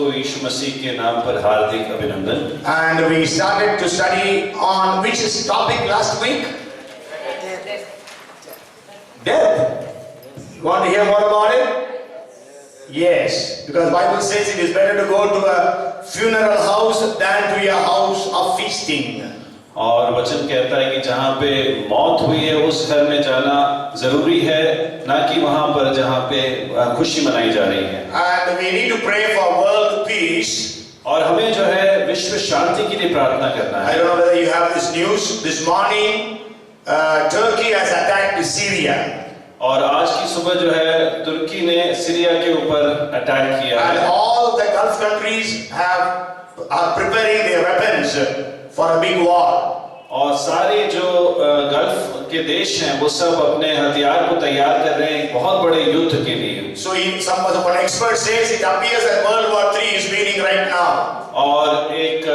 सबको यीशु मसीह के नाम पर हार्दिक अभिनंदन। And we started to study on which is topic last week? Death. You want to hear more about it? Yes, because Bible says it is better to go to a funeral house than to a house of feasting. और वचन कहता है कि जहाँ पे मौत हुई है उस घर में जाना जरूरी है, ना कि वहाँ पर जहाँ पे खुशी मनाई जा रही है। And we need to pray for world peace. और हमें जो है विश्व शांति के लिए प्रार्थना करना है। I don't know whether you have this news. This morning, Turkey has attacked Syria. और आज की सुबह जो है तुर्की ने सीरिया के ऊपर अटैक किया And है। all the Gulf countries are preparing their weapons for a big war. और सारे जो गल्फ के देश हैं वो सब अपने हथियार को तैयार कर रहे हैं एक बहुत बड़े युद्ध के लिए। So one expert says it appears that World War III is beginning right now. और एक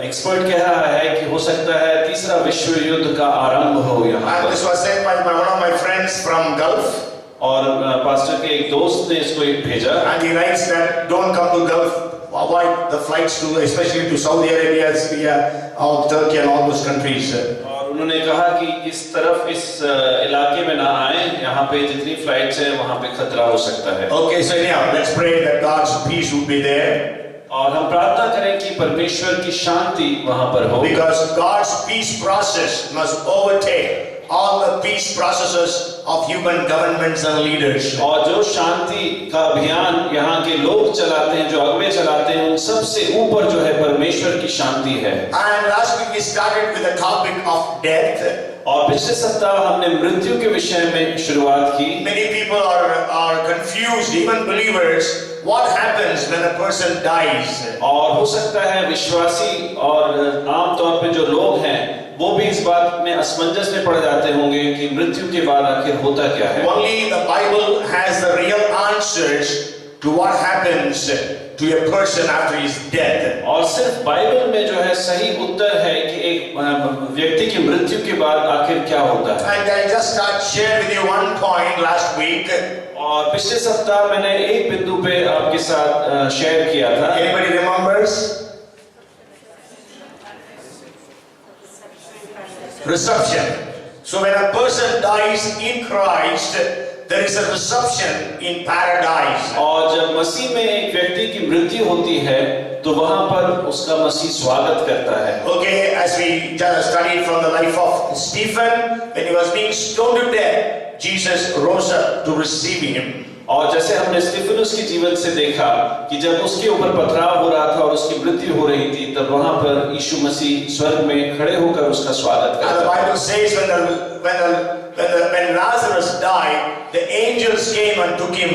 एक्सपर्ट कह रहा है कि हो सकता है तीसरा विश्व युद्ध का आरंभ हो यहाँ And this was said by one of my friends from Gulf. और पास्टर के एक दोस्त ने इसको भेजा। And he writes that don't come to Gulf. Avoid the flights to, especially to Saudi Arabia, Syria, or Turkey, and all those countries. और उन्होंने कहा कि इस तरफ इस इलाके में ना आए, यहाँ पे जितनी फ्लाइट्स हैं वहाँ पे खतरा हो सकता है। Okay, so anyhow, let's pray that God's peace would be there. और हम प्रार्थना करें कि परमेश्वर की शांति वहाँ पर हो। Because God's peace process must overtake all the peace processes of human governments and leaders. और जो शांति का अभियान यहाँ के लोग चलाते हैं, जो अगुवे चलाते हैं, उन सब से ऊपर जो है परमेश्वर की शांति है। And last week we started with the topic of death. और पिछले सप्ताह हमने मृत्यु के विषय में शुरुआत की। Many people are confused, even believers. What happens when a person dies? और हो सकता है विश्वासी और आम तौर पे जो लोग हैं वो भी इस बात में असमंजस में पड़ जाते होंगे कि मृत्यु के बाद आखिर होता क्या है। Only the Bible has the real answers to what happens to a person after his death. और सिर्फ बाइबल में जो है सही उत्तर है कि एक व्यक्ति की मृत्यु के बाद आखिर क्या होता है। And I just shared with you one point last week. और पिछले सप्ताह मैंने एक बिंदु पे आपके साथ शेयर किया था। Anybody remembers? Reception. So when a person dies in Christ, there is a reception in paradise. और जब मसीह में एक व्यक्ति की मृत्यु होती है तो वहां पर उसका मसीह स्वागत करता है। Okay, as we just studied from the life of Stephen, when he was being stoned to death, Jesus rose up to receive him. और जैसे हमने स्टीफनुस के जीवन से देखा कि जब उसके ऊपर पथराव हो रहा था और उसकी मृत्यु हो रही थी तब वहां पर यीशु मसीह स्वर्ग में खड़े होकर उसका स्वागत करता है। The Bible says when Lazarus died, the angels came and took him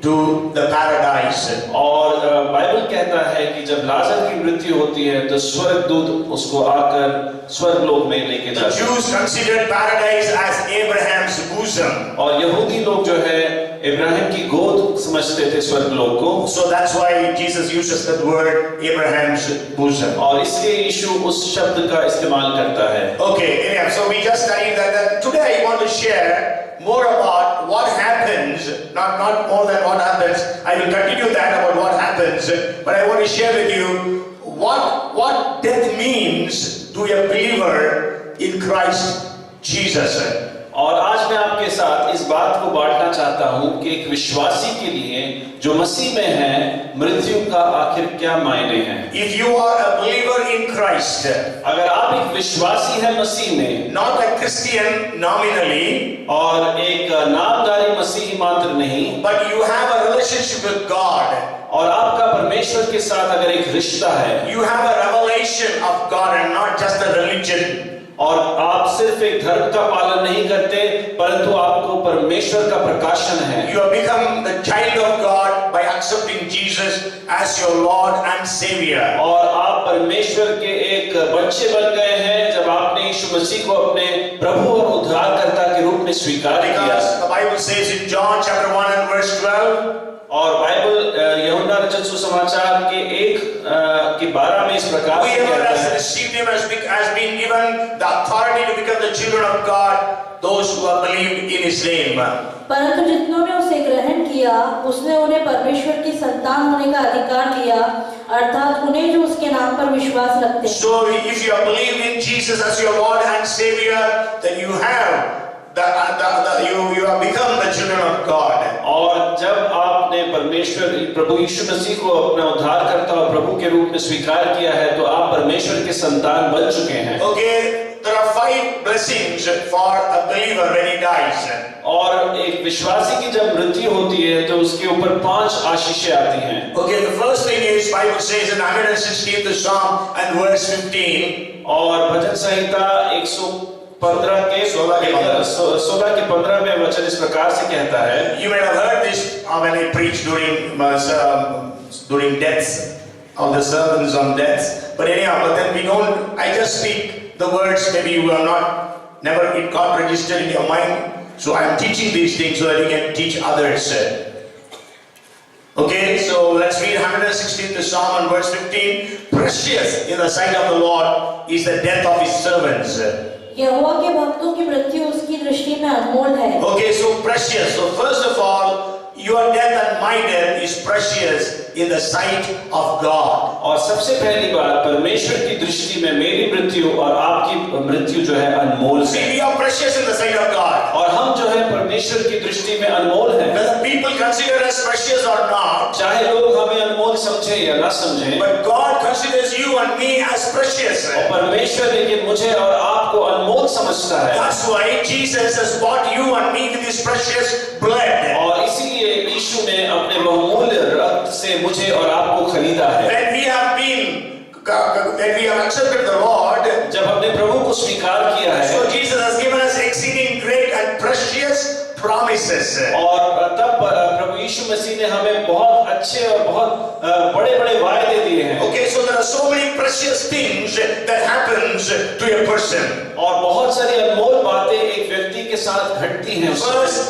to the paradise. और बाइबल कहता है कि जब लाजर की मृत्यु होती है तो स्वर्गदूत उसको आकर स्वर्गलोक में लेके जाते हैं। The Jews considered paradise as Abraham's bosom. और यहूदी लोग जो है इब्राहिम की गोद समझते थे स्वर्गलोक को। So that's why Jesus uses that word Abraham's bosom. और इसलिए यीशु उस शब्द का इस्तेमाल करता है। Okay, anyhow, so we just studied that. Today I want to share more about what happens, not more than what happens. I will continue that about what happens, but I want to share with you what death means to a believer in Christ Jesus. और आज मैं आपके साथ इस बात को बांटना चाहता हूं कि एक विश्वासी के लिए जो मसीह में है मृत्यु का आखिर क्या मायने हैं। If you are a believer in Christ, अगर आप एक विश्वासी हैं मसीह में, not a Christian nominally, और एक नामधारी मसीही मात्र नहीं, but you have a relationship with God, और आपका परमेश्वर के साथ अगर एक रिश्ता है, you have a revelation of God and not just a religion. और आप सिर्फ एक धर्म का पालन नहीं करते परंतु आपको परमेश्वर का प्रकाशन है। You have become the child of God by accepting Jesus as your Lord and Savior. और आप परमेश्वर के एक बच्चे बन गए हैं जब आपने यीशु मसीह को अपने प्रभु और उद्धारकर्ता के रूप में स्वीकार किया। Because the Bible says in John chapter 1 and verse 12. और बाइबल यूहन्ना रचित सुसमाचार के 1:12 में इस प्रकार से कहता Whoever has है, received him has been given the authority to become the children of God, those who have believed in his name. परंतु जितनों ने उसे ग्रहण किया, उसने उन्हें परमेश्वर की संतान होने का अधिकार दिया, अर्थात उन्हें जो उसके नाम पर विश्वास रखते हैं। So if you believe in Jesus as your Lord and Savior, then you have you have become the children of God. और जब आपने परमेश्वर प्रभु यीशु मसीह को अपना उद्धारकर्ता और प्रभु के रूप में स्वीकार किया है, तो आप परमेश्वर के संतान बन चुके हैं। Okay, there are 5 blessings for a believer when he dies. और एक विश्वासी की जब मृत्यु होती है तो उसके ऊपर 5 आशीषें आती हैं। Okay, the first thing is Bible says in 116th Psalm and verse 15. और भजन संहिता 115 के 16 के 15वें वचन इस प्रकार से कहता है। You might have heard this when I preach during deaths, of the sermons on deaths. But anyhow, but then we don't. I just speak the words. Maybe you are not, never it got registered in your mind. So I am teaching these things so that you can teach others. Okay, so let's read 116th Psalm and verse 15. Precious in the sight of the Lord is the death of His servants. यहोवा के भक्तों की मृत्यु उसकी दृष्टि में अनमोल है। Okay, so precious. So first of all, your death and my death is precious in the sight of God. और सबसे पहली बात, परमेश्वर की दृष्टि में मेरी मृत्यु और आपकी मृत्यु जो है अनमोल See, है। we are precious in the sight of God. और हम जो है परमेश्वर की दृष्टि में अनमोल हैं। Whether people consider us precious or not, चाहे लोग हमें अनमोल समझे या ना समझे, but God considers you and me as precious. और परमेश्वर लेकिन मुझे और आपको अनमोल समझता है। That's why Jesus has bought you and me with His precious blood. और इसीलिए यीशु ने अपने बहुमूल्य रक्त से मुझे और आपको खरीदा है। When we have accepted the Lord, जब हमने प्रभु को स्वीकार किया है, so Jesus has given us exceeding great and precious promises. और तब प्रभु यीशु मसीह ने हमें बहुत अच्छे और बहुत बड़े-बड़े वायदे दिए हैं। Okay, so there are so many precious things that happens to a person. और बहुत सारी अनमोल बातें एक व्यक्ति के साथ घटती हैं। First,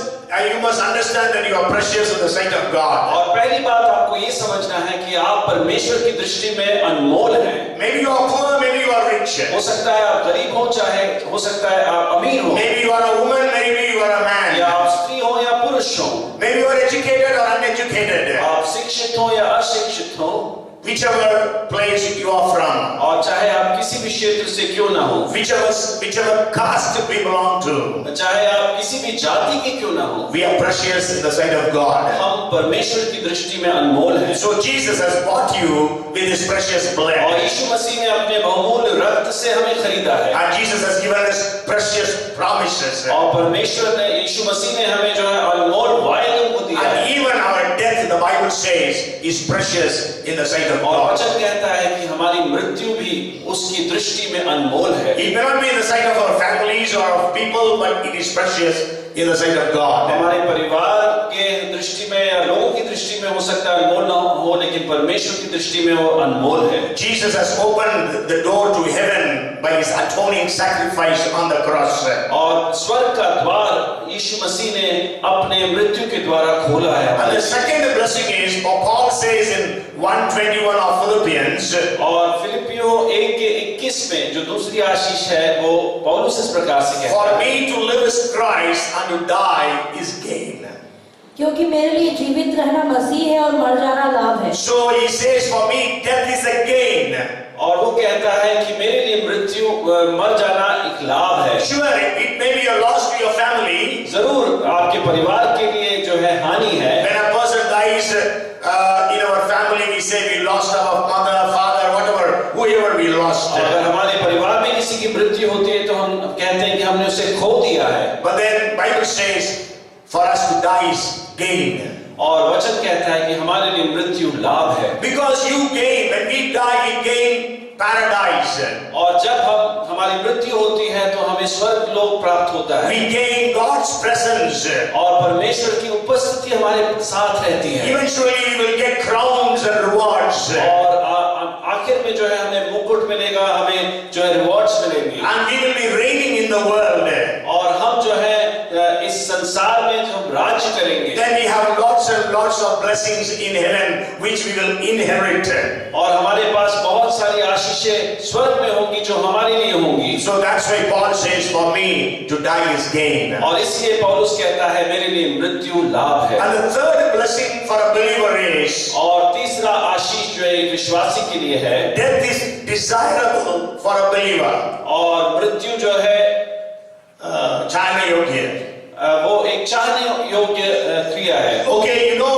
you must understand that you are precious in the sight of God. और पहली बात आपको ये समझना है कि आप परमेश्वर की दृष्टि में अनमोल हैं। Maybe you are poor, maybe you are rich. हो सकता है आप गरीब हो, चाहे हो सकता है आप अमीर हो, Maybe you are a woman, maybe you are a man. या आप स्त्री हो या पुरुष हो, Maybe you are educated or uneducated. आप शिक्षित हो या अशिक्षित हो, Whichever place you are from, और चाहे आप किसी भी क्षेत्र से क्यों ना हो, whichever caste we belong to, चाहे आप किसी भी जाति के क्यों ना हो, we are precious in the sight of God. हम परमेश्वर की दृष्टि में अनमोल हैं। So Jesus has bought you with His precious और blood. यीशु मसीह ने अपने बहुमूल्य रक्त से हमें खरीदा है। And Jesus has given us precious promises. और परमेश्वर ने, यीशु मसीह ने हमें जो है अनमोल वायदों को दिया है। And even our death, the Bible says, is precious in the sight of और God. वचन कहता है कि हमारी मृत्यु भी उसकी दृष्टि में अनमोल है। It may not be in the sight of our families or of people, but it is precious in the sight of God. हमारे परिवार के दृष्टि में या लोगों की दृष्टि में हो सकता है अनमोल ना हो, लेकिन परमेश्वर की दृष्टि में वो अनमोल है। Jesus has opened the door to heaven by His atoning sacrifice on the cross. और स्वर्ग का द्वार यीशु मसीह ने अपने मृत्यु के द्वारा खोला है। And the second blessing is, Paul says in 1:21 of Philippians, और फिलिपियों 1:21 में जो दूसरी आशीष है वो पौलुस इस प्रकार से कहता for है, me to live is Christ and to die is gain. क्योंकि मेरे लिए जीवित रहना मसीह है और मर जाना लाभ है। So he says, for me death is a gain. और वो कहता है कि मेरे लिए मृत्यु मर जाना एक लाभ है। Sure, it may be a loss to your family. जरूर आपके परिवार के लिए जो है हानि है। When a person dies in our family, we say we lost our mother, father, whatever, whoever we lost. अगर हमारे परिवार में किसी की मृत्यु होती है तो हम कहते हैं कि हमने उसे खो दिया है। But then Bible says, for us to die is gain. और वचन कहता है कि हमारे लिए मृत्यु लाभ है। Because you gain, when we die, we gain paradise. और जब हमारी मृत्यु होती है तो हमें स्वर्ग लोक प्राप्त होता है। We gain God's presence. और परमेश्वर की उपस्थिति हमारे साथ रहती है। Eventually we will get crowns and rewards. और आखिर में जो है हमें मुकुट मिलेगा, हमें जो है रिवॉर्ड्स मिलेंगे। And we will be reigning in the world. और हम जो है इस संसार में जो हम राज्य करेंगे। Then we have lots and lots of blessings in heaven which we will inherit. और हमारे पास बहुत सारी आशीषें स्वर्ग में होंगी जो हमारे लिए होंगी। So that's why Paul says, for me to die is gain. और इसलिए पौलुस कहता है मेरे लिए मृत्यु लाभ है। And the third blessing for a believer is, और तीसरा आशीष जो एक विश्वासी के लिए है, death is desirable for a believer. और मृत्यु जो है चाहने योग्य, वो एक चाहने योग्य क्रिया है। Okay, you know,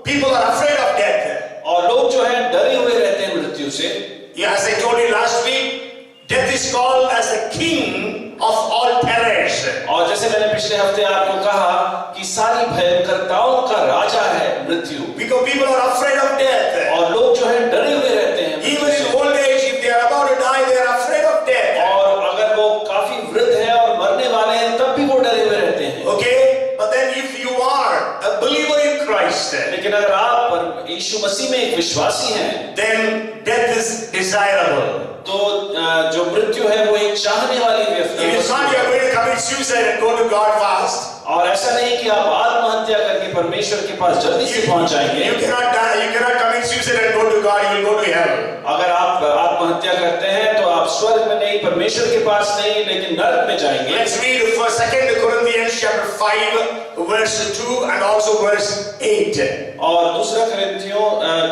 people are afraid of death. और लोग जो है डरे हुए रहते हैं मृत्यु से। Yeah, as I told you last week, death is called as the king of all terrors. और जैसे मैंने पिछले हफ्ते आपको कहा कि सारी भयंकरताओं का राजा है मृत्यु। Because people are afraid of death. और लोग जो है डरे हुए रहते हैं। Even in old age, if they are about to die, they are afraid of death. और अगर वो काफी वृद्ध है और मरने वाले हैं तब भी वो डरे हुए रहते हैं। Okay, but then if you are a believer in Christ, लेकिन अगर आप यीशु मसीह में एक विश्वासी हैं, then death is desirable. तो जो मृत्यु है वो एक चाहने वाली It is not you are going to commit suicide and go to God fast. और ऐसा नहीं कि आप आत्महत्या करके परमेश्वर के पास जल्दी से पहुंच जाएंगे। You cannot die. You cannot commit suicide and go to God. You will go to hell. अगर आप आत्महत्या करते हैं तो आप स्वर्ग में नहीं, परमेश्वर के पास नहीं, लेकिन नरक में जाएंगे। Let's read for 2 Corinthians chapter 5 verse 2 and also verse 8. और दूसरा कोरिन्थियों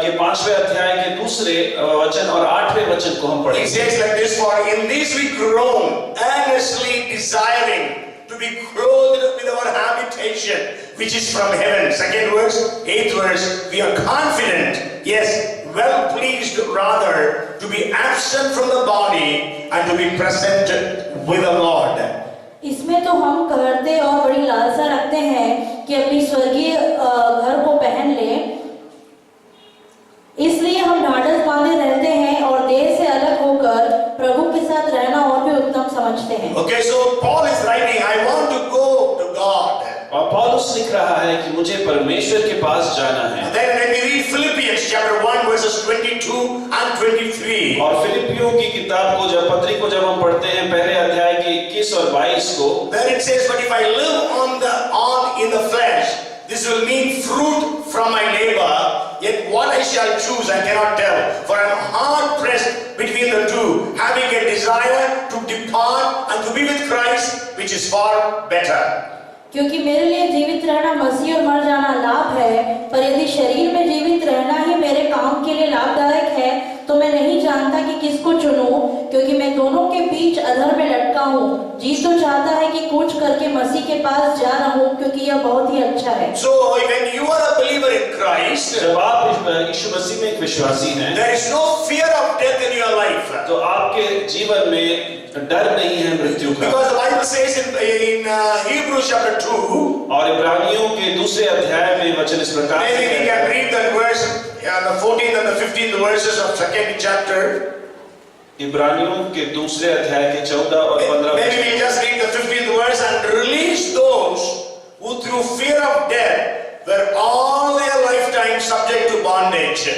के 5वें अध्याय के दूसरे वचन और 8वें वचन को हम It पढ़ेंगे। says like this, for in this we groan, earnestly desiring to be clothed with our habitation, which is from heaven. Second verse, 8th verse, we are confident, yes, well pleased rather to be absent from the body and to be present with the Lord. इसमें तो हम कहते और बड़ी लालसा रखते हैं कि अपनी स्वर्गीय घर को पहन लें, इसलिए हम ढाढ़स बांधे रहते हैं और देह से अलग होकर प्रभु के साथ रहना और भी उत्तम समझते हैं। Okay, so Paul is writing, I want to go to God. और पौलुस लिख रहा है कि मुझे परमेश्वर के पास जाना है। Then when we read Philippians chapter 1 verses 22 and 23. और फिलिपियों की किताब को जब पत्री को जब हम पढ़ते हैं पहले अध्याय के 21 और 22 को, There it says, but if I live on in the flesh, this will mean fruit from my labor, yet what I shall choose I cannot tell, for I am hard pressed between the two, having a desire to depart and to be with Christ, which is far better. क्योंकि मेरे लिए जीवित रहना मसीह और मर जाना लाभ है, पर यदि शरीर में जीवित रहना ही मेरे काम के लिए लाभदायक है तो मैं नहीं जानता कि किसको चुनूं, क्योंकि मैं दोनों के बीच अधर में लटका हूँ। जी तो चाहता है कि कूच करके मसीह के पास जा रहूं, क्योंकि यह बहुत ही अच्छा है। So when you are a believer in Christ, जब आप यीशु मसीह में एक विश्वासी हैं, there is no fear of death in your life. तो आपके जीवन में डर नहीं है मृत्यु का। Because the Bible says in Hebrews chapter 2, और इब्रानियों के दूसरे अध्याय में वचन इस प्रकार maybe we से can read that verse, the 14th and the 15th verses of 2nd chapter. इब्रानियों के दूसरे अध्याय के 14 और 15 Maybe we just read the 15th verse and release those who through fear of death were all their lifetime subject to bondage.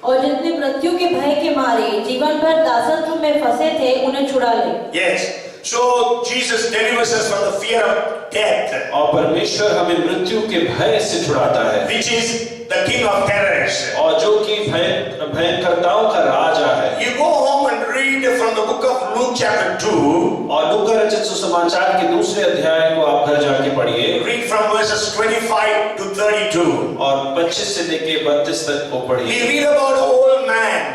और जितने मृत्यु के भय के मारे जीवन भर दासत्व में फंसे थे उन्हें छुड़ा ले। Yes. So Jesus delivers us from the fear of death, और परमेश्वर हमें मृत्यु के भय से छुड़ाता है, which is the king of terrors. और जो कि भयंकरताओं का राजा है। You go home and read from the book of Luke chapter 2. और लूका रचित सुसमाचार के दूसरे अध्याय को आप घर जाके पढ़िए। Read from verses 25 to 32. और 25 से लेके 32 तक को We पढ़िए। read about an old man.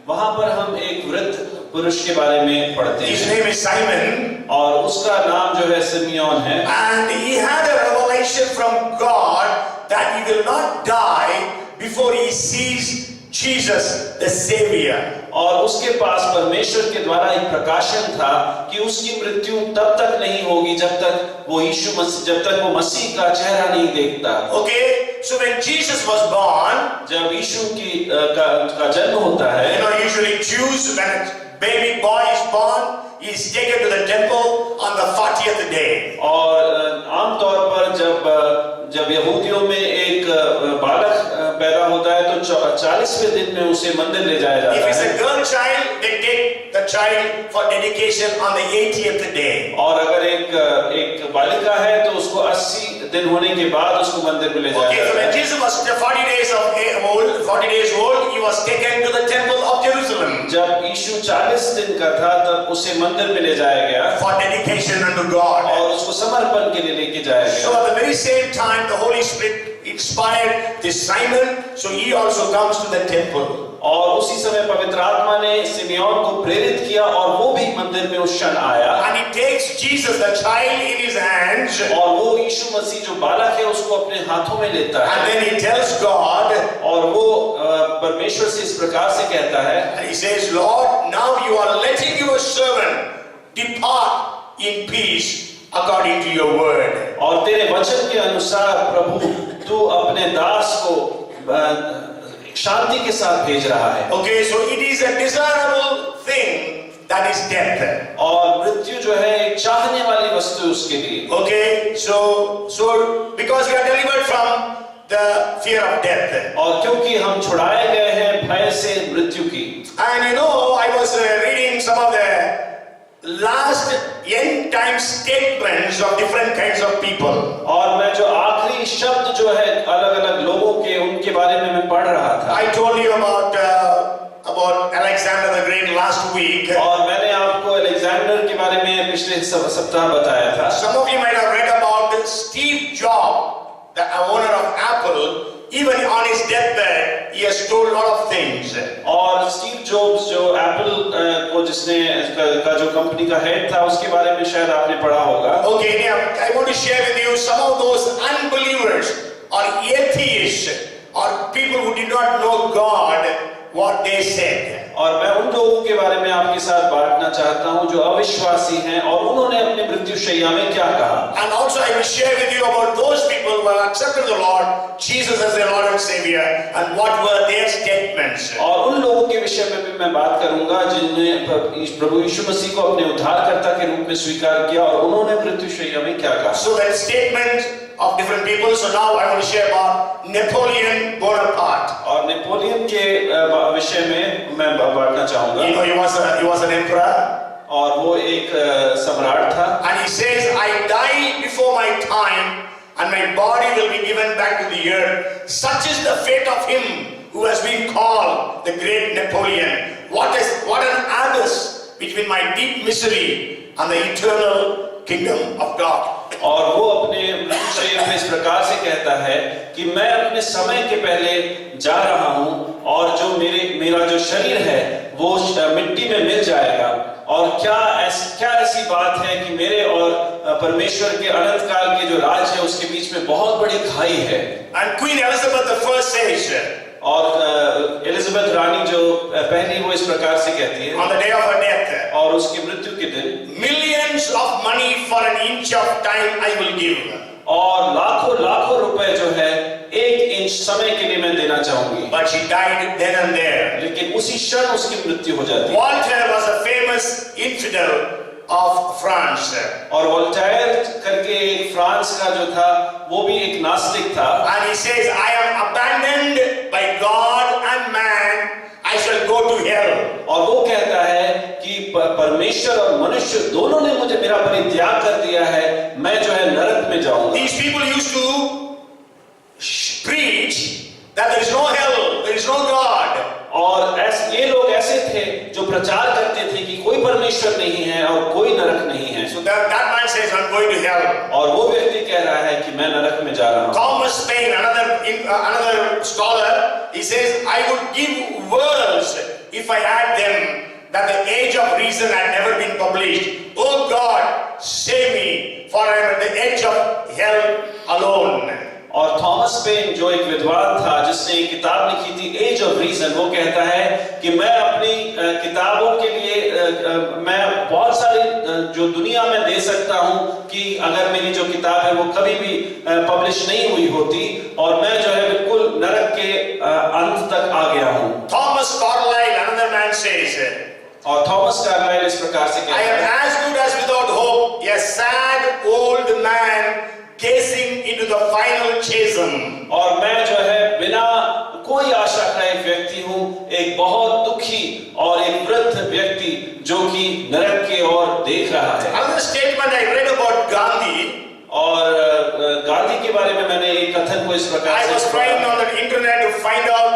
वहां पर हम एक वृद्ध पुरुष के बारे में पढ़ते His हैं name is Simon. और उसका नाम जो है सिमियोन है। And he had a revelation from God that he will not die before he sees Jesus the Savior. और उसके पास परमेश्वर के द्वारा एक प्रकाशन था कि उसकी मृत्यु तब तक नहीं होगी जब तक वो यीशु मसीह, जब तक वो मसीह का चेहरा नहीं देखता। Okay, so when Jesus was born, जब यीशु की का जन्म होता है, you know, usually Jews, when a baby boy is born, he is taken to the temple on the 40th day. और आमतौर पर जब यहूदियों में एक बालक पैदा होता है तो 40वें दिन में उसे मंदिर ले जाया जाता If it's है। a girl child, they take the child for dedication on the 80th day. और अगर एक बालिका है तो उसको 80 दिन होने के बाद उसको मंदिर में ले जाया Okay, so जाता when है। Jesus was 40 days old, he was taken to the temple of Jerusalem जब यीशु 40 दिन का था तब उसे मंदिर में ले जाया गया for dedication unto God. और उसको समर्पण के लिए लेके जाया So गया। at the very same time, the Holy Spirit inspired this Simon, so he also comes to the temple. और उसी समय पवित्र आत्मा ने सिमियोन को प्रेरित किया और वो भी मंदिर में उस क्षण आया And he takes Jesus, the child, in his hands, और वो यीशु मसीह जो बालक है उसको अपने हाथों में लेता and है then he tells God, और वो परमेश्वर से इस प्रकार से कहता है, and he says, Lord, now you are letting your servant depart in peace according to your word. और तेरे वचन के अनुसार प्रभु तू अपने दास को शांति के साथ भेज रहा है। Okay, so it is a desirable thing that is death. और मृत्यु जो है एक चाहने वाली वस्तु उसके लिए। Okay, so because we are delivered from the fear of death. और क्योंकि हम छुड़ाए गए हैं भय से मृत्यु की। And you know, I was reading some of the last end time statements of different kinds of people. और मैं जो आखिरी शब्द जो है अलग-अलग लोगों के उनके बारे में मैं पढ़ रहा था। I told you about Alexander the Great last week. और मैंने आपको अलेक्जेंडर के बारे में पिछले सप्ताह बताया था। Some of you might have read about Steve Jobs, the owner of Apple. Even on his deathbed, he has told a lot of things. और स्टीव जॉब्स जो एप्पल को जिसने का जो कंपनी का हेड था उसके बारे में शायद आपने पढ़ा होगा। Okay, now I want to share with you some of those unbelievers or atheists or people who did not know God, what they said. और मैं उन लोगों के बारे में आपके साथ बांटना चाहता हूं जो अविश्वासी हैं और उन्होंने अपनी मृत्यु शैया में क्या कहा। And also I will share with you about those people who have accepted the Lord Jesus as their Lord and Savior and what were their statements. और उन लोगों के विषय में भी मैं बात करूंगा जिन्होंने प्रभु यीशु मसीह को अपने उद्धारकर्ता के रूप में स्वीकार किया और उन्होंने मृत्यु शैया में क्या कहा। So that statement of different people. So now I want to share about Napoleon Bonaparte. और नेपोलियन के विषय में मैं बांटना चाहूंगा। You know, he was an emperor. और वो एक सम्राट था। And he says, I die before my time and my body will be given back to the earth. Such is the fate of him who has been called the great Napoleon. What an abyss between my deep misery and the eternal kingdom of God. और वो अपने मृत्यु में इस प्रकार से कहता है कि मैं अपने समय के पहले जा रहा हूँ और जो मेरा जो शरीर है वो मिट्टी में मिल जाएगा। और क्या ऐसी बात है कि मेरे और परमेश्वर के अनंत काल के जो राज है उसके बीच में बहुत बड़ी खाई है। And Queen Elizabeth I says, और एलिजाबेथ रानी जो पहली वो इस प्रकार से कहती है on the day of her death, और उसकी मृत्यु के दिन millions of money for an inch of time I will give. और लाखों रुपए जो है 1 इंच समय के लिए मैं देना चाहूंगी। But she died then and there. लेकिन उसी क्षण उसकी मृत्यु हो जाती है। Voltaire was a famous infidel of France. और वोल्टायर करके एक फ्रांस का जो था वो भी एक नास्तिक था। And he says, I am abandoned by God and man, I shall go to hell. और वो कहता है कि परमेश्वर और मनुष्य दोनों ने मुझे मेरा परित्याग कर दिया है, मैं जो है नरक में जाऊंगा। These people used to preach that there is no hell, there is no God. और ये लोग ऐसे थे जो प्रचार करते थे कि कोई परमेश्वर नहीं है और कोई नरक नहीं है। So that man says, I'm going to hell. और वो व्यक्ति कह रहा है कि मैं नरक में जा रहा हूँ। Thomas Paine, another scholar, he says, I would give worlds if I had them, that the age of reason had never been published. Oh God, save me, for I am at the edge of hell alone. और Thomas pen जो एक विद्वान था जिसने एक किताब लिखी थी एज ऑफ रीजन, वो कहता है कि मैं अपनी किताबों के लिए मैं बहुत सारी जो दुनिया में दे सकता हूँ कि अगर मेरी जो किताब है वो कभी भी पब्लिश नहीं हुई होती और मैं जो है बिल्कुल नरक के अंत तक आ गया हूँ। Thomas Carlyle, another man says, और थॉमस कार्लाइल इस प्रकार से कहता I am है, as good as without hope, a sad old man gazing into the final chasm. और मैं जो है बिना कोई आशा का एक व्यक्ति हूँ, एक बहुत दुखी और एक वृद्ध व्यक्ति जो कि नरक की ओर देख रहा है। Another statement I read about Gandhi. और गांधी के को इस प्रकार I से was trying on the internet to find out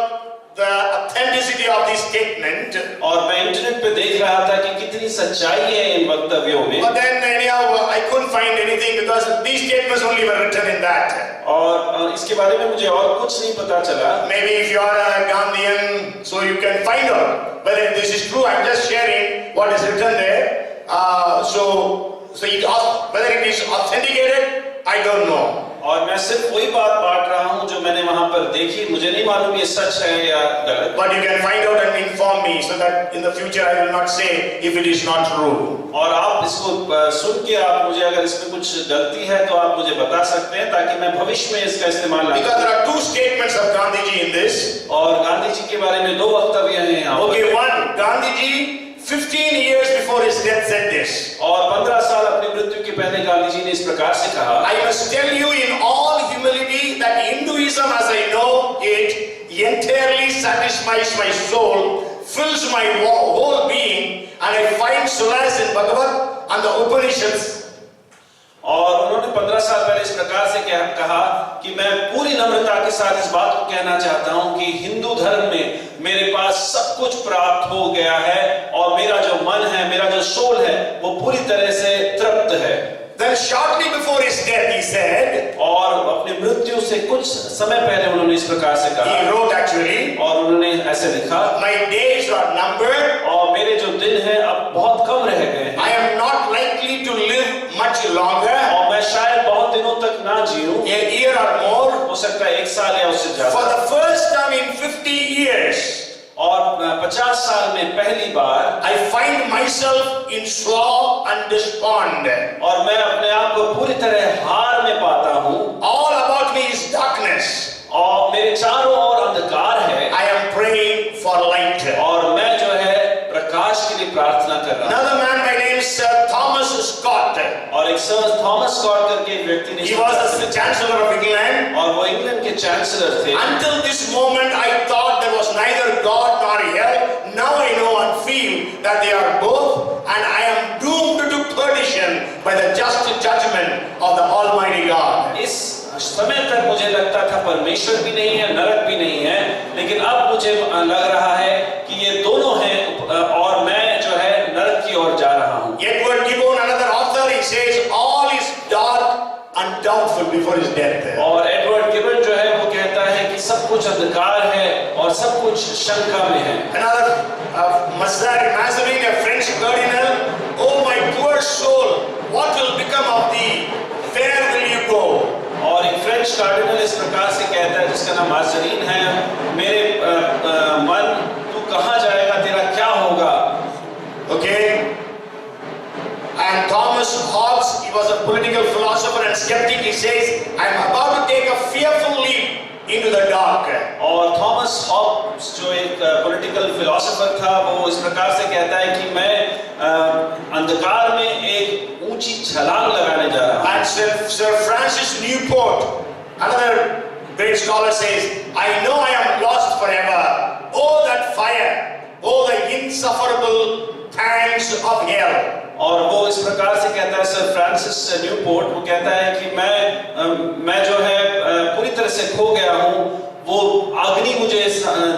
the authenticity of this statement. और मैं इंटरनेट पे देख रहा था कि कितनी सच्चाई है इन वक्तव्यों में, But then anyhow, I couldn't find anything because these statements only were written in that. और इसके बारे में मुझे और कुछ नहीं पता चला। Maybe if you are a Gandhian, so you can find out whether this is true. I'm just sharing what is written there. Whether it is authenticated, I don't know. और मैं सिर्फ वही बात बांट रहा हूँ जो मैंने वहां पर देखी, मुझे नहीं मालूम ये सच है या गलत। But you can find out and inform me so that in the future I will not say if it is not true. और आप इसको सुन के आप मुझे अगर इसमें कुछ गलती है तो आप मुझे बता सकते हैं ताकि मैं भविष्य में इसका इस्तेमाल ना करूं। Because there are two statements of Gandhiji in this. और गांधी जी के बारे में दो वक्तव्य हैं यहाँ। Okay, one, Gandhiji 15 years before his death said this. और 15 साल अपनी मृत्यु के पहले गांधी जी ने इस प्रकार से कहा, I must tell you in all humility that Hinduism as I know it entirely satisfies my soul, fills my whole being, and I find solace in Bhagavad and the Upanishads. और उन्होंने 15 साल पहले इस प्रकार से कहा कि मैं पूरी नम्रता के साथ इस बात को कहना चाहता हूं कि हिंदू धर्म में मेरे पास सब कुछ प्राप्त हो गया है और मेरा जो मन है, मेरा जो सोल है, वो पूरी तरह से तृप्त है। Then shortly before his death he said, और अपनी मृत्यु से कुछ समय पहले उन्होंने इस प्रकार से कहा, he wrote actually, और उन्होंने ऐसे लिखा, my days are numbered, और मेरे जो दिन हैं अब बहुत कम रह गए हैं, I am not likely to live much longer, और मैं शायद बहुत दिनों तक ना जीऊं, a year or more, हो सकता है 1 साल या उससे ज्यादा। for the first time in 50 years, और 50 साल में पहली बार I find myself in slough and despond. और मैं अपने आप को पूरी तरह हार में पाता हूँ। All about me is darkness. और मेरे चारों ओर अंधकार है। I am praying for light. और मैं जो है प्रकाश के लिए प्रार्थना कर रहा हूँ। Another man by name Sir Thomas Scott. और एक सर थॉमस स्कॉट करके एक व्यक्ति ने, He was the Chancellor of England. और वो इंग्लैंड के चांसलर थे। Until this moment I thought there was neither God nor hell. Now I know and feel that they are both, and I am doomed to perdition by the just judgment of the Almighty God. इस समय तक मुझे लगता था परमेश्वर भी नहीं है, नरक भी नहीं है, लेकिन अब मुझे लग रहा है कि ये दोनों हैं और मैं जो है नरक की ओर जा रहा हूँ। Edward Gibbon, another author, he says all is dark and doubtful before his death. और एडवर्ड गिबन जो है वो कहता है कि सब कुछ अंधकार है और सब कुछ शंका में है। Another Mazarin, a French cardinal, oh my poor soul, what will become of thee? Where will you go? और एक फ्रेंच कार्डिनल इस प्रकार से कहता है, जिसका नाम माजरीन है, मेरे मन, तू कहाँ जाएगा, तेरा क्या होगा? Okay. And Thomas Hobbes, he was a political philosopher and skeptic. He says, I am about to take a fearful leap into the dark. और थॉमस हॉब्स जो एक पॉलिटिकल फिलोसोफर था, वो इस प्रकार से कहता है कि मैं अंधकार में एक ऊंची छलांग लगाने जा रहा हूँ। And Sir Francis Newport, another great scholar, says, I know I am lost forever. Oh, that fire! Oh, the insufferable pangs of hell! और वो इस प्रकार से कहता है, सर फ्रांसिस न्यूपोर्ट, वो कहता है कि मैं जो है पूरी तरह से खो गया हूँ, वो अग्नि मुझे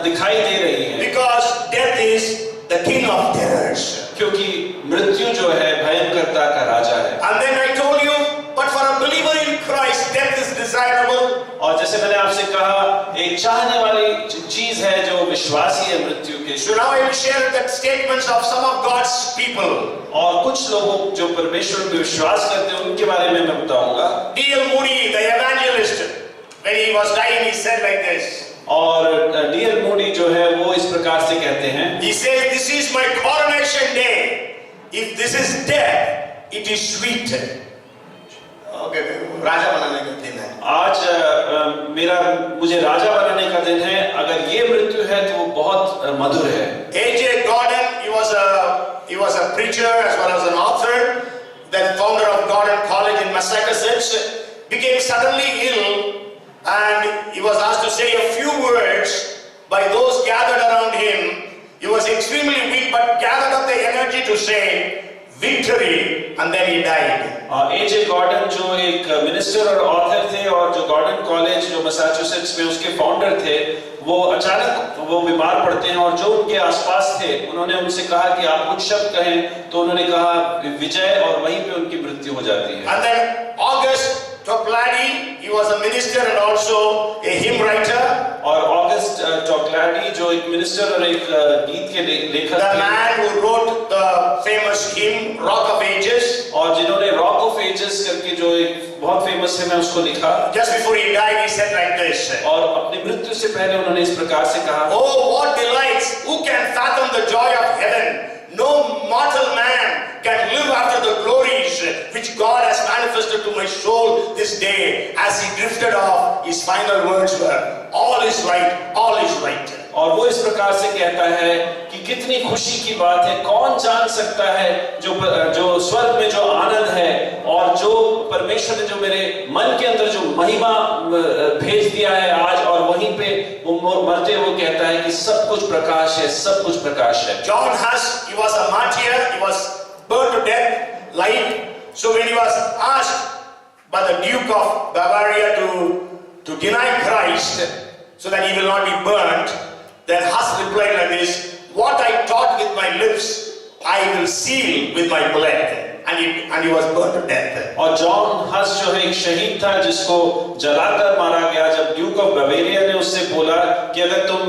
दिखाई दे रही है। Because death is the king of terrors. क्योंकि मृत्यु जो है भयंकरता का राजा है। And then I told you, but for a believer in Christ, death is desirable. और जैसे मैंने आपसे कहा, एक चाहने वाली चीज है जो विश्वासी है मृत्यु के। So now I will share the statements of some of God's people. और कुछ लोग जो परमेश्वर में विश्वास करते हैं उनके बारे में मैं बताऊंगा। D.L. Moody, the evangelist, when he was dying, he said like this. और D.L. Moody जो है वो इस प्रकार से कहते हैं, He says, this is my coronation day. If this is death, it is sweet. Okay, राजा बनाने का दिन है। आज मुझे राजा बनाने का दिन है। अगर ये मृत्यु है तो वो बहुत मधुर है। A.J. Gordon, he was a preacher as well as an author, then founder of Gordon College in Massachusetts, became suddenly ill, and he was asked to say a few words by those gathered around him. He was extremely weak, but gathered up the energy to say victory, and then he died. A.J. Gordon जो एक minister और author थे और जो Gordon college जो Massachusetts में उसके founder थे, वो अचानक वो बीमार पड़ते हैं और जो उनके आसपास थे उन्होंने उनसे कहा कि आप कुछ शब्द कहें, तो उन्होंने कहा विजय, और वहीं पे उनकी मृत्यु हो जाती है। And then August Toplady, he was a minister and also a hymn writer. और ऑगस्ट टॉकलैडी जो एक मिनिस्टर और एक गीत के लेखक The थे, man who wrote the famous hymn Rock of Ages. और जिन्होंने रॉक ऑफ एजेस करके जो एक बहुत फेमस है, मैं उसको लिखा। Just before he died, he said like this. और अपनी मृत्यु से पहले उन्होंने इस प्रकार से कहा, Oh, what delights! Who can fathom the joy of heaven? No mortal man can live after the glories which God has manifested to my soul this day. As he drifted off, his final words were, all is right, all is right. और वो इस प्रकार से कहता है कि कितनी खुशी की बात है, कौन जान सकता है जो स्वर्ग में जो आनंद है और जो परमेश्वर ने जो मेरे मन के अंदर जो महिमा भेज दिया है आज, और वहीं पे वो मरते वो कहता है कि सब कुछ प्रकाश है, सब कुछ प्रकाश है। John Huss, he was a martyr, he was burned to death, light. So when he was asked by the Duke of Bavaria to deny Christ so that he will not be burnt, then Huss replied like this, what I taught with my lips, I will seal with my blood. And he was burned to death. और John हस जो है एक शहीद था जिसको जलाकर मारा गया। जब ड्यूक ऑफ बवेरिया ने उससे बोला कि अगर तुम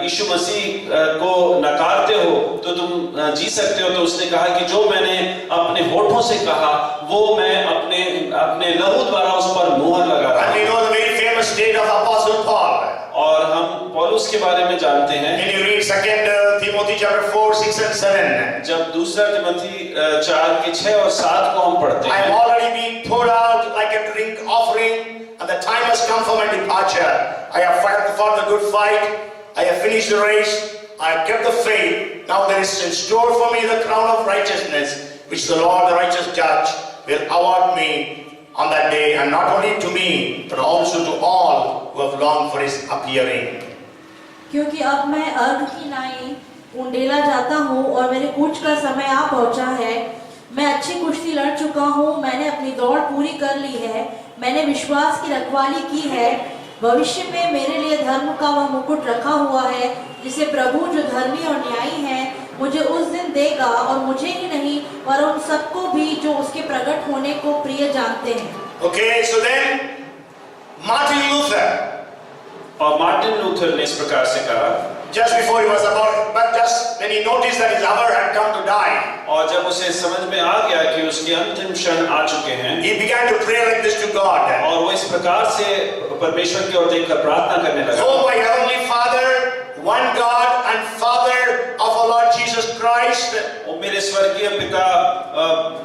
यीशु मसीह को नकारते हो तो तुम जी सकते हो, तो उसने कहा कि जो मैंने अपने होठों से कहा वो मैं अपने लहू द्वारा उस पर मुहर लगा रहा And we know the very famous state of Apostle Paul. और हम पौलुस के बारे में जानते हैं। When you read 2 Timothy chapter 4, 6 and 7. जब दूसरा तिमोथी 4:6 और 7 को हम पढ़ते I have हैं, already been poured out like a drink offering, and the time has come for my departure. I have fought the good fight. I have finished the race. I have kept the faith. Now there is in store for me the crown of righteousness, which the Lord, the righteous judge, will award me on that day, and not only to me, but also to all who have longed for his appearing. क्योंकि अब मैं अर्घ की नाई उंडेला जाता हूँ और मेरे कूच का समय आ पहुँचा है। मैं अच्छी कुश्ती लड़ चुका हूँ, मैंने अपनी दौड़ पूरी कर ली है, मैंने विश्वास की रखवाली की है। भविष्य में मेरे लिए धर्म का वह मुकुट रखा हुआ है, जिसे प्रभु जो धर्मी और न्यायी है मुझे उस दिन देगा, और मुझे ही नहीं पर उन सबको भी जो उसके प्रकट होने को प्रिय जानते हैं। Okay, so then Martin Luther, और मार्टिन लूथर ने इस प्रकार से कहा, just before he was about, but just when he noticed that his hour had come to die, और जब उसे समझ में आ गया कि उसके अंतिम क्षण आ चुके हैं, he began to pray like this to God. और वो इस प्रकार से परमेश्वर की ओर देखकर प्रार्थना करने लगा, Oh my heavenly Father, one God and Father of our Lord Jesus Christ, ओ मेरे स्वर्गीय पिता,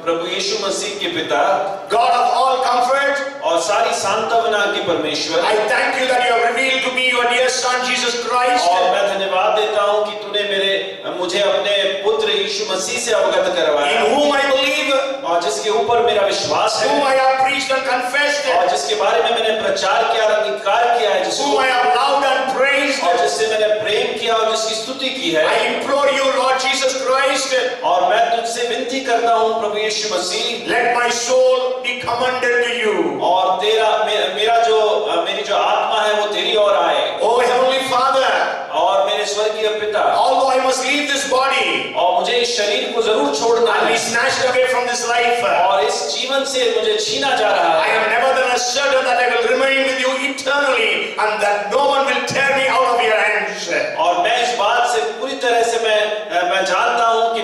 प्रभु यीशु मसीह के पिता, God of all comfort, और सारी सांत्वना के परमेश्वर, I thank you that you have revealed to me your dear Son Jesus Christ, और मैं धन्यवाद देता हूँ कि तूने मुझे अपने पुत्र यीशु मसीह से अवगत करवाया, in whom I believe, और जिसके ऊपर मेरा विश्वास है, whom I have preached and confessed, और जिसके बारे में मैंने प्रचार किया और अंगीकार किया है, whom I have loved and praised. और जिससे मैंने प्रेम किया और जिसकी स्तुति की है, I implore you, Lord Jesus Christ, और मैं तुझसे विनती करता हूँ प्रभु यीशु मसीह, let my soul be commended to you. और मेरी जो आत्मा है वो तेरी ओर आए। Oh heavenly Father, और मेरे स्वर्गीय पिता, although I must leave this body और मुझे इस शरीर को जरूर छोड़ना and है be snatched away from this life, और इस जीवन से मुझे छीना जा रहा I है, am nevertheless certain that I will remain with you eternally and that no one will tear me out of your hands. और मैं इस बात से पूरी तरह से मैं जानता हूँ कि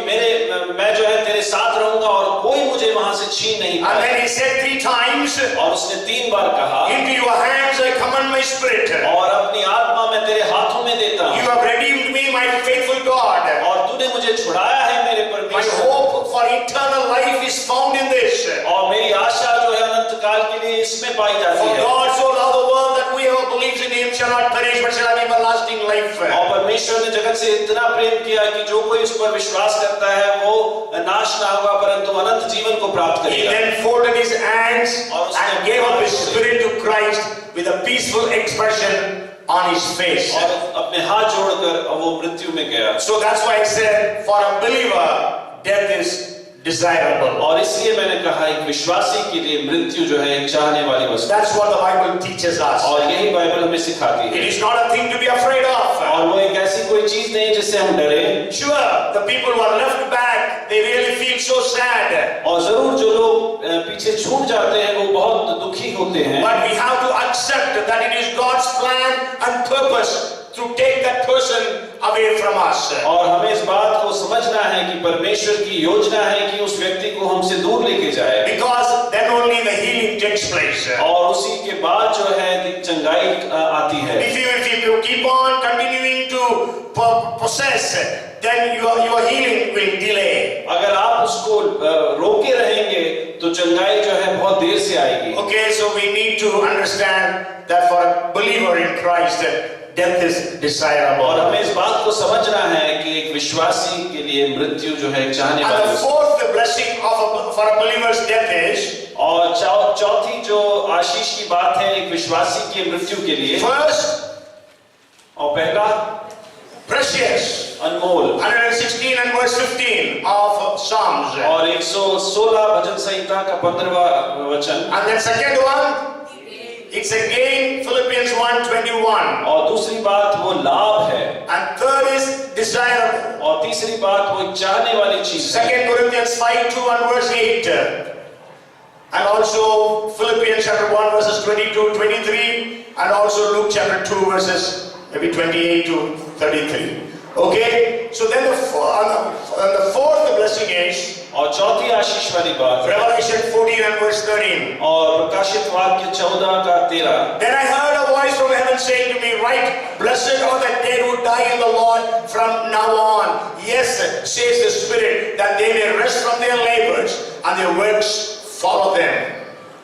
मैं जो है तेरे साथ रहूंगा और कोई मुझे वहां से छीन नहीं And पाएगा। then he said 3 times, और उसने 3 बार कहा, into your hands I commend my spirit. और अपनी आत्मा मैं तेरे हाथों में देता You हूँ, have redeemed me, my faithful God. और तूने मुझे छुड़ाया है मेरे My परमेश्वर, hope for eternal life is found in this. और मेरी आशा जो है अनंत काल के लिए इसमें पाई जाती For है। God so loved the world that whoever believes in him shall not perish but shall have everlasting life. और परमेश्वर ने जगत से इतना प्रेम किया कि जो कोई उस पर विश्वास करता है वो नाश ना होगा परंतु अनंत जीवन को प्राप्त He करेगा। then folded his hands and gave up his spirit to Christ with a peaceful expression on his face. और अपने हाथ जोड़कर वो मृत्यु में गया। So that's why I said, for a believer, death is desirable. और इसलिए मैंने कहा एक विश्वासी के लिए मृत्यु जो है एक चाहने वाली वस्तु। That's what the Bible teaches us. और यही बाइबल हमें सिखाती It है। is not a thing to be afraid of. और वो एक ऐसी कोई चीज नहीं जिससे हम डरे। Sure, the people who are left back, they really feel so sad. और जरूर जो लोग पीछे छूट जाते हैं वो बहुत दुखी होते हैं। But we have to accept that it is God's plan and purpose to take that person away from us. और हमें इस बात को समझना है कि परमेश्वर की योजना है कि उस व्यक्ति को हमसे दूर लेके जाए। Because then only the healing takes place. और उसी के बाद जो है चंगाई आती है। If you keep on continuing to possess, then your healing will delay. अगर आप उसको रोके रहेंगे तो चंगाई जो है बहुत देर से आएगी। Okay, so we need to understand that for a believer in Christ, death is desirable. और हमें इस बात को समझना है कि एक विश्वासी के लिए मृत्यु जो है चाहने And वाली the वस्तु। fourth blessing for a believer's death is, और चौथी जो आशीष की बात है एक विश्वासी की मृत्यु के लिए। first, और पहला precious. Anmol. 116 and verse 15 of Psalms. और 116 भजन संहिता का 15वां वचन। And then second one, it's again Philippians 1:21. और दूसरी बात वो लाभ है। And third is desirable. और तीसरी बात वो एक चाहने वाली चीज है। 2 Corinthians 5:2 and verse 8. And also Philippians chapter 1 verses 22-23. And also Luke chapter 2 verses maybe 28 to 33. Okay, so then the fourth blessing is और चौथी आशीष वाली बात Revelation 14 and verse 13. और प्रकाशित वाक्य 14 का 13। Then I heard a voice from heaven saying to me, "Write, blessed are the dead who die in the Lord from now on. Yes, says the Spirit, that they may rest from their labors and their works follow them."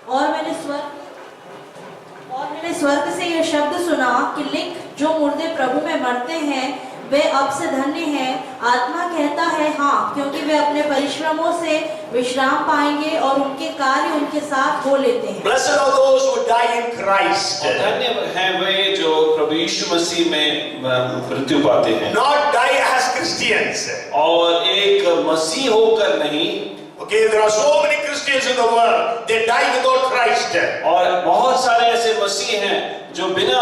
और मैंने स्वर्ग से यह शब्द सुना कि लिख, जो मुर्दे प्रभु में मरते हैं वे अब से धन्य हैं। आत्मा कहता है हाँ, क्योंकि वे अपने परिश्रमों से विश्राम पाएंगे और उनके कार्य उनके साथ हो लेते हैं। Blessed are those who die in Christ. और धन्य हैं वे जो प्रभु यीशु मसीह में मृत्यु पाते हैं। Not die as Christians. और एक मसीह होकर नहीं। Okay, there are so many Christians in the world. They die without Christ. और बहुत सारे ऐसे मसीह हैं जो बिना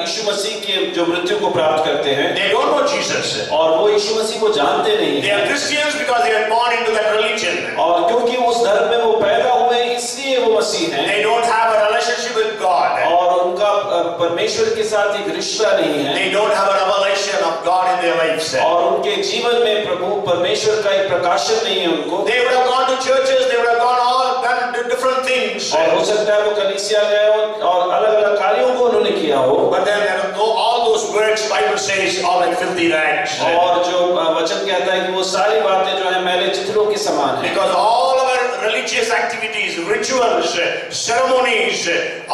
यीशु मसीह के जो मृत्यु को प्राप्त करते हैं। They don't know Jesus. और वो यीशु मसीह को जानते नहीं They are Christians because they are born into that religion. और क्योंकि उस धर्म में वो पैदा हुए इसलिए वो मसीह हैं। They don't have a relationship with God. और उनका परमेश्वर के साथ एक रिश्ता नहीं है। They don't have a revelation of God in their lives. और उनके जीवन में प्रभु परमेश्वर का एक प्रकाशन नहीं है उनको। They would have gone to churches, they would have gone all done different things. और हो सकता है वो कलीसिया गए और अलग-अलग कार्यों को उन्होंने किया हो। But then all those works, Bible says, are like filthy rags. और जो वचन कहता है कि वो सारी बातें जो है मैले चित्रों के समान है। Because all our religious activities, rituals, ceremonies,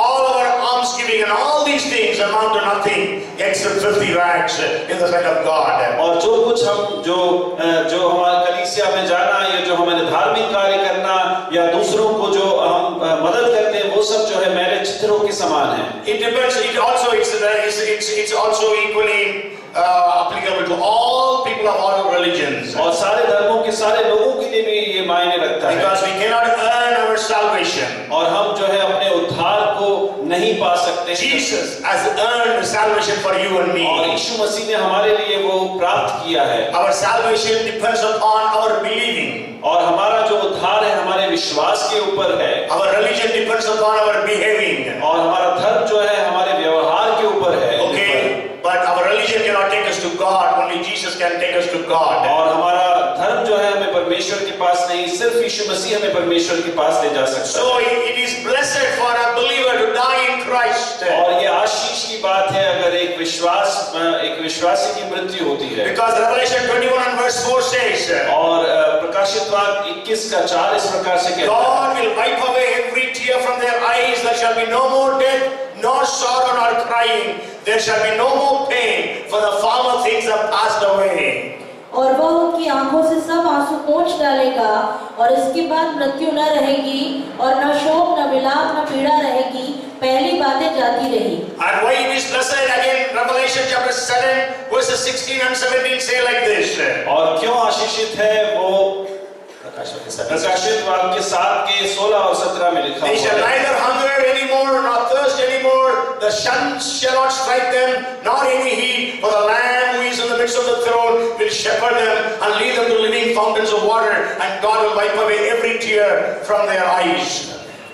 all our almsgiving and all these things amount to nothing except filthy rags in the sight of God. और जो कुछ हम जो हमारे कलीसिया में जाना या जो हमारे धार्मिक कार्य करना या दूसरों को जो हम मदद करते हैं वो सब जो है मैले चित्रों के समान है। It depends. It's also equally applicable to all people of all religions. और सारे धर्मों के सारे लोगों के लिए भी ये मायने रखता है। Because we cannot earn our salvation. और हम जो है अपने उद्धार को नहीं पा सकते। Jesus has earned salvation for you and me. और यीशु मसीह ने हमारे लिए वो प्राप्त किया है। Our salvation depends upon our believing. और हमारा जो उद्धार है हमारे विश्वास के ऊपर है। Our religion depends upon our behaving. और हमारा धर्म जो है हमारे व्यवहार के ऊपर है। Okay, but our religion cannot take us to God. Only Jesus can take us to God. और हमारा धर्म जो है हमें परमेश्वर के पास नहीं, सिर्फ यीशु मसीह हमें परमेश्वर के पास ले जा सकता है। So it is blessed for a believer to die in Christ. और ये आशीष की बात है अगर एक विश्वासी की मृत्यु होती है। Because Revelation 21 and verse 4 says, और प्रकाशित वाक्य 21 का 4 इस प्रकार से कहता है, God will wipe away every tear from their eyes. There shall be no more death, nor sorrow, nor crying. There shall be no more pain, for the former things have passed away. और वह उनकी आंखों से सब आंसू पोंछ डालेगा और इसके बाद मृत्यु न रहेगी और न शोक न विलाप न पीड़ा रहेगी, पहली बातें जाती रही। And why it is blessed again, Revelation chapter 7 verses 16 and 17 say like this. और क्यों आशीषित है वो प्रकाशित वाक्य 7 के 16 और 17 में लिखा They shall हुआ है, neither hunger anymore nor thirst anymore. The sun shall not strike them, nor any heat. For the Lamb who is in the midst of the throne will shepherd them and lead them to living fountains of water. And God will wipe away every tear from their eyes.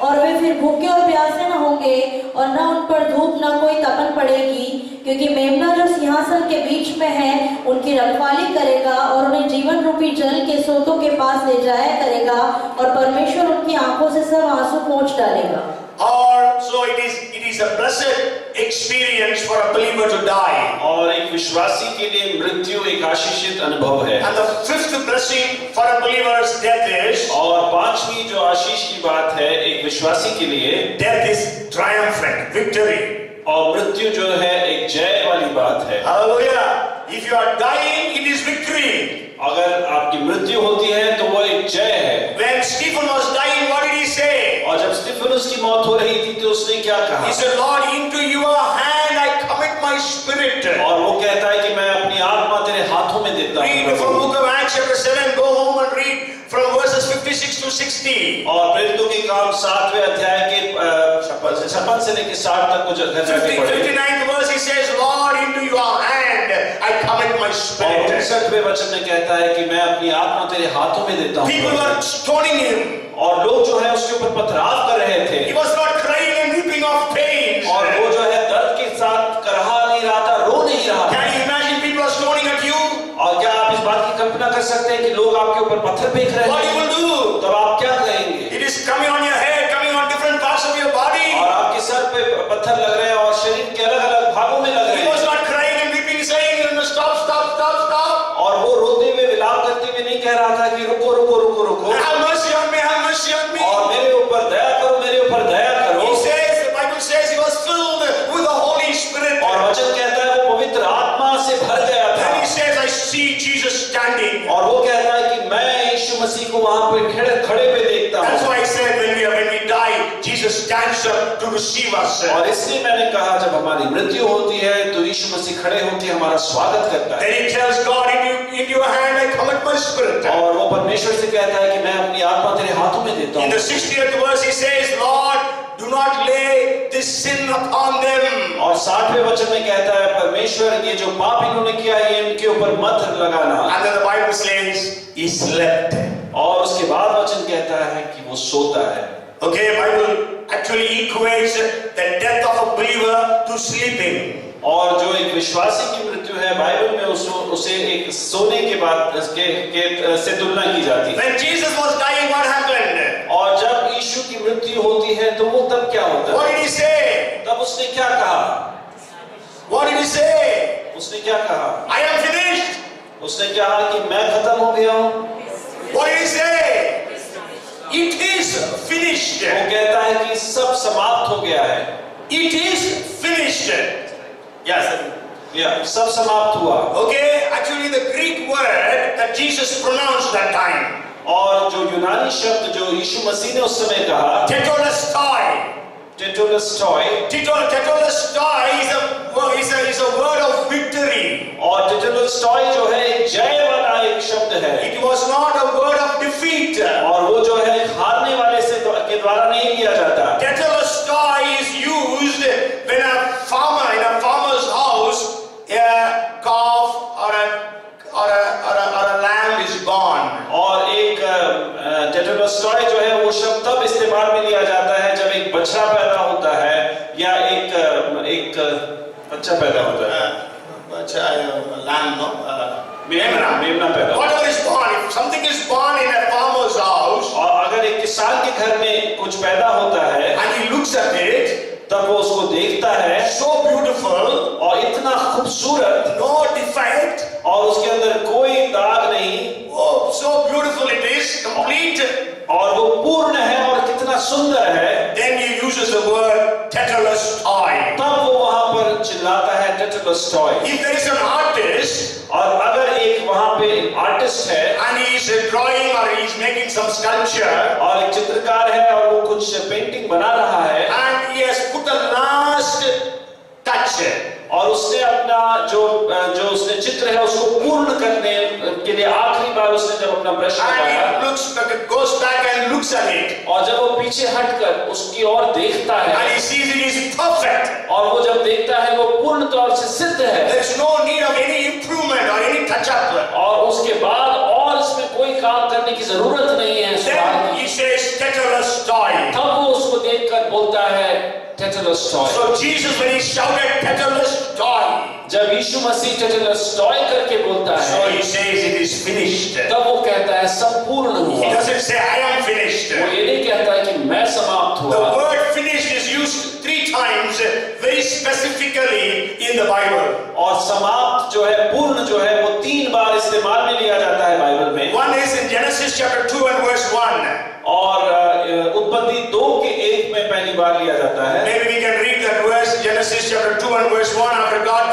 और वे फिर भूखे और प्यासे न होंगे और न उन पर धूप न कोई तपन पड़ेगी, क्योंकि मेमना जो सिंहासन के बीच में है उनकी रखवाली करेगा और उन्हें जीवन रूपी जल के स्रोतों के पास ले जाया करेगा, और परमेश्वर उनकी आंखों से सब आंसू पोंछ डालेगा। Or so it is a blessed experience for a believer to die. और एक विश्वासी के लिए मृत्यु एक आशीषित अनुभव है। And the fifth blessing for a believer's death is, और पांचवी जो आशीष की बात है एक विश्वासी के लिए, death is triumphant, victory. और मृत्यु जो है एक जय वाली बात है। Hallelujah. If you are dying, it is victory. अगर आपकी मृत्यु होती है तो वो एक जय है। When Stephen was dying, what did he say? और जब स्टीफनुस की मौत हो रही थी तो उसने क्या कहा? He said, Lord, into your hand I commit my spirit. और वो कहता है कि मैं अपनी आत्मा तेरे हाथों में देता Read from हूँ। book of Acts chapter 7, go home and read from verses 56 to 60. और प्रेरितों के काम 7वें अध्याय के 56 से लेकर 60 तक को घर जाके पढ़ें। 59th verse he says, Lord, into your hand I commit my और spirit. 59वें वचन में कहता है कि मैं अपनी आत्मा तेरे हाथों में देता People हूँ। were stoning him. और लोग जो है उसके ऊपर पथराव कर रहे थे। He was not crying and weeping of pain. और वो जो है दर्द के साथ करहा नहीं रहा था, रो नहीं रहा था। Can you imagine people are stoning at you? और क्या आप इस बात की कल्पना कर सकते हैं कि लोग आपके ऊपर पत्थर फेंक रहे What you हैं? will do? तब आप क्या करेंगे? It is coming on your head, coming on different parts of your body. और आपके सर पे पत्थर लग रहे हैं और शरीर के अलग-अलग भागों में लग रहे He was हैं। not crying and weeping, saying, stop, stop, stop, stop. और वो रोते हुए विलाप करते हुए नहीं कह रहा था कि रुको रुको रुको रुको Have mercy on me, have mercy on me. और मेरे ऊपर दया करो, मेरे ऊपर दया करो। He says, the Bible says he was filled with the Holy Spirit. और वचन कहता है वो पवित्र आत्मा से भर गया था। Then he says, I see Jesus standing. और वो कहता है कि मैं यीशु मसीह को वहां पे खड़े हुए देखता That's हूँ। why I said when we die, Jesus stands up to receive us. और इसलिए मैंने कहा जब हमारी मृत्यु होती है तो यीशु मसीह खड़े होकर हमारा स्वागत करता है। Then he tells God, in your hand I commit my spirit. और वो परमेश्वर से कहता है कि मैं अपनी आत्मा तेरे हाथों में देता In हूँ। the 60th verse he says, Lord, do not lay this sin upon them. और 60वें वचन में कहता है परमेश्वर ये जो पाप इन्होंने किया है इनके ऊपर मत लगाना। And then the Bible says, he slept. और उसके बाद वचन कहता है कि वो सोता है। Okay, Bible actually equates the death of a believer to sleeping. और जो एक विश्वासी की मृत्यु है बाइबल में उसे एक सोने के बाद से तुलना की जाती है। When Jesus was dying, what happened? और जब यीशु की मृत्यु होती है तो वो तब क्या होता What है? did he say? तब उसने क्या कहा? What did he say? उसने क्या कहा? I am finished. उसने कहा कि मैं खत्म हो गया हूँ। What did he say? It is finished. वो कहता है कि सब समाप्त हो गया है। It is finished. Yes. या सब समाप्त हुआ। Okay, actually the Greek word that Jesus pronounced that time, और जो यूनानी शब्द जो यीशु मसीह ने उस समय कहा tetelestai. Tetelestai is a word of victory. और टेटेलस्टॉय जो है एक जय वाला एक शब्द है। It was not a word of defeat. और वो जो है हारने वाले से के द्वारा नहीं लिया जाता। Tetelestai is used when a farmer in a farmer's house, a calf or a lamb is born. और एक टेटेलस्टॉय जो है वो शब्द तब इस्तेमाल में लिया जाता है जब एक बछड़ा पैदा होता है या एक बच्चा पैदा होता है। Lamb, no? मेमना पैदा। Whatever is born, if something is born in a farmer's house, और अगर एक किसान के घर में कुछ पैदा होता है and he looks at it, तब वो उसको देखता है so beautiful, और इतना खूबसूरत no defect, और उसके अंदर कोई दाग नहीं oh, so beautiful it is, complete. और वो पूर्ण है और कितना सुंदर है, Then he uses the word tetelestai. तब वो वहां पर चिल्लाता है टेटेलस्टॉय। If there is an artist और अगर एक वहां पे आर्टिस्ट है and he is drawing or he is making some sculpture और एक चित्रकार है और वो कुछ पेंटिंग बना रहा है and he has put a last touch, और उसने अपना जो उसने चित्र है उसको पूर्ण करने के लिए आखिरी बार उसने जब अपना ब्रश लगाया, And he goes back and looks at it. और जब वो पीछे हटकर उसकी ओर देखता है, And he sees it is perfect. और वो जब देखता है वो पूर्ण तौर से सिद्ध है, There is no need of any improvement or any touch-up. और उसके बाद और इसमें कोई काम करने की जरूरत नहीं है। Then he says, Tetelestai. तब वो उसको देखकर बोलता है टेटेलस्टॉय। So Jesus, when he shouted Tetelestai, जब यीशु मसीह टेटेलस्टॉय करके बोलता so है, he says it is finished. तब वो कहता है संपूर्ण He हुआ। doesn't say I am finished. वो ये नहीं कहता है कि मैं समाप्त The हुआ। word finished is used 3 times very specifically in the Bible. और समाप्त जो है, पूर्ण जो है, वो 3 बार इस्तेमाल में लिया जाता है बाइबल में। One is in Genesis chapter 2 and verse 1. और उत्पत्ति 2 के 1 में पहली बार लिया जाता है। Maybe we can read that verse, Genesis chapter 2 and verse 1, after God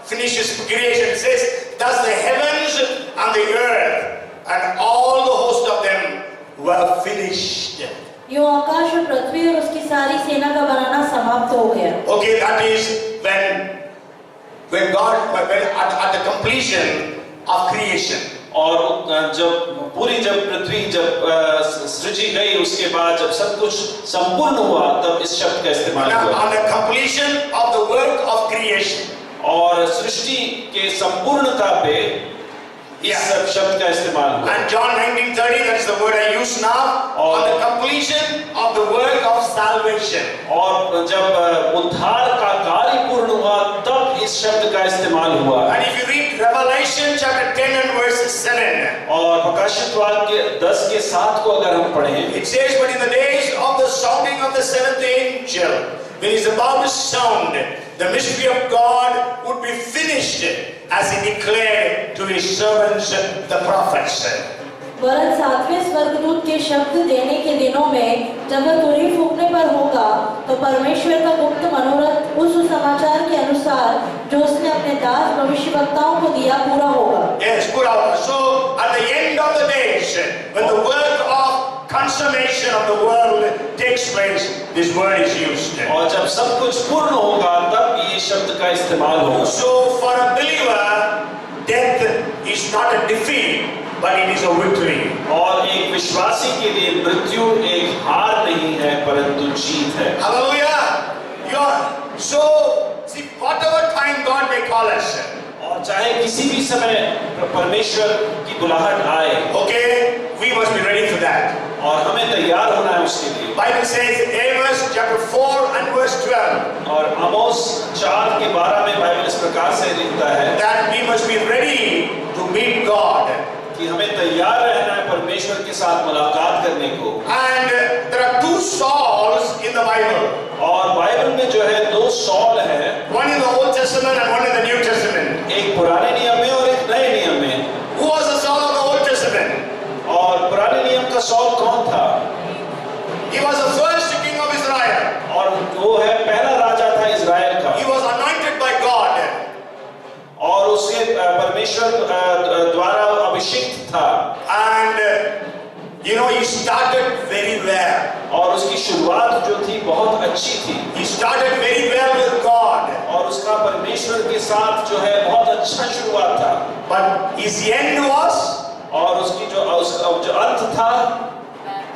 finishes creation. It says, thus the heavens and the earth and all the host of them were finished. यूं आकाश और पृथ्वी और उसकी सारी सेना का बनाना समाप्त हो गया। Okay, that is when God, at the completion of creation. और जब पृथ्वी सृजी गई, उसके बाद जब सब कुछ संपूर्ण हुआ, तब इस शब्द का इस्तेमाल Now, हुआ। on the completion of the work of creation. और सृष्टि के संपूर्णता पे इस शब्द का इस्तेमाल हुआ। And John 19:30, that is the word I use now, on the completion of the work of salvation. और जब उद्धार का कार्य पूर्ण हुआ, तब इस शब्द का इस्तेमाल हुआ। And if you read Revelation chapter 10 and verse 7, और प्रकाशित वाक्य 10 के 7 को अगर हम पढ़ें, it says, but in the days of the sounding of the 7th angel, when he is about to sound, the mystery of God would be finished, as he declared to his servants the prophets. वरन 7वें स्वर्गदूत के शब्द देने के दिनों में जब वह तुरही फूंकने पर होगा, तो परमेश्वर का गुप्त मनोरथ उस सुसमाचार के अनुसार जो उसने अपने दास भविष्यवक्ताओं को दिया पूरा होगा। Yes, pura. So at the end of the days, when the work of consummation of the world takes place, this word is used. और जब सब कुछ पूर्ण होगा, तब ये शब्द का इस्तेमाल होगा। So for a believer, death is not a defeat, but it is a victory. और एक विश्वासी के लिए मृत्यु एक हार नहीं है, परंतु जीत है। Hallelujah! So see, whatever time God may call us, और चाहे किसी भी समय परमेश्वर की बुलाहट आए, okay, we must be ready for that. और हमें तैयार होना है उसके लिए। Bible says, Amos chapter 4 and verse 12, और आमोस 4 के 12 में बाइबल इस प्रकार से लिखता है that we must be ready to meet God. कि हमें तैयार रहना है परमेश्वर के साथ मुलाकात करने को। And there are 2 Sauls in the Bible. और बाइबल में जो है 2 सौल है, One in the Old Testament and one in the New Testament. एक पुराने नियम में और एक नए नियम में। Who was the Saul of the Old Testament? और पुराने नियम का सौल कौन था? He was the first king of Israel. और वो है पहला राजा था इजराइल का। He was anointed by God. और उसके परमेश्वर द्वारा अभिषिक्त था। And he started very well. और उसकी शुरुआत जो थी बहुत अच्छी थी। He started very well with God. और उसका परमेश्वर के साथ जो है बहुत अच्छा शुरुआत था। But his end was और उसकी जो अंत था